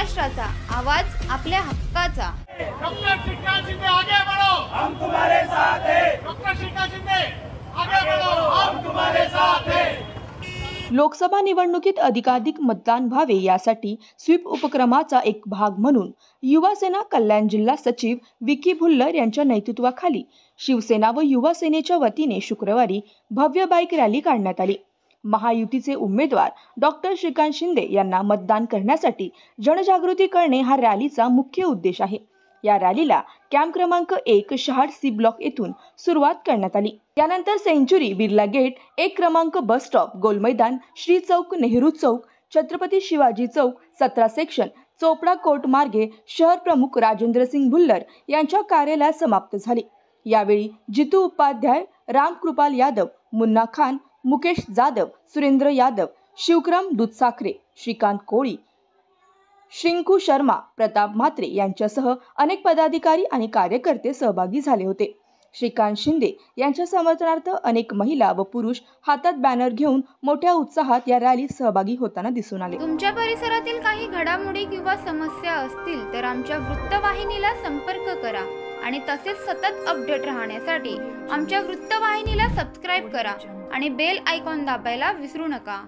महाराष्ट्राचा आवाज, आपल्या हक्काचा। डॉक्टर श्रीकांत शिंदे आगे बढ़ो, हम तुम्हारे साथ हैं। डॉक्टर श्रीकांत शिंदे आगे बढ़ो, हम तुम्हारे साथ हैं। लोकसभा निवडणुकीत अधिकाधिक मतदान व्हावे यासाठी स्वीप उपक्रमाचा एक भाग म्हणून युवा सेना कल्याण जिल्हा सचिव विकी भुल्लर यांच्या नेतृत्वाखाली शिवसेना व युवा सेनेच्या वतीने शुक्रवारी भव्य बाईक रॅली काढण्यात आली। महायुतीचे उमेदवार डॉक्टर श्रीकांत शिंदे यांना मतदान करण्यासाठी जनजागृती करणे हा रॅलीचा मुख्य उद्देश आहे। या रॅलीला कॅम्प क्रमांक 1 शहाड सी ब्लॉक येथून सुरुवात करण्यात आली। त्यानंतर सेंचुरी, बिर्ला गेट, 1 क्रमांक बस स्टॉप, गोल मैदान, श्री चौक, नेहरू चौक, छत्रपती शिवाजी चौक, 17 सेक्शन, चोपडा कोर्ट मार्गे शहर प्रमुख राजेंद्र सिंग भुल्लर यांच्या कार्यालयात समाप्त झाले। यावेळी जितू उपाध्याय, राम कृपाल यादव, मुन्ना खान, मुकेश जाधव, सुरेंद्र यादव, शिवक्रम दुधसाखरे, श्रीकांत कोळी, श्रिंकू शर्मा, प्रताप म्हात्रे यांच्यासह अनेक पदाधिकारी आणि कार्यकर्ते सहभागी झाले होते। श्रीकांत शिंदे यांच्या समर्थनार्थ अनेक महिला व पुरुष हातात बॅनर घेऊन मोठ्या उत्साहात या रॅलीत सहभागी होताना दिसून आले। तुमच्या परिसरातील काही घडामोडी किंवा समस्या असतील तर आमच्या वृत्तवाहिनीला संपर्क करा आणि तसेच सतत अपडेट राहण्यासाठी आमच्या वृत्तवाहिनीला सबस्क्राइब करा आणि बेल आयकॉन दाबायला विसरू नका।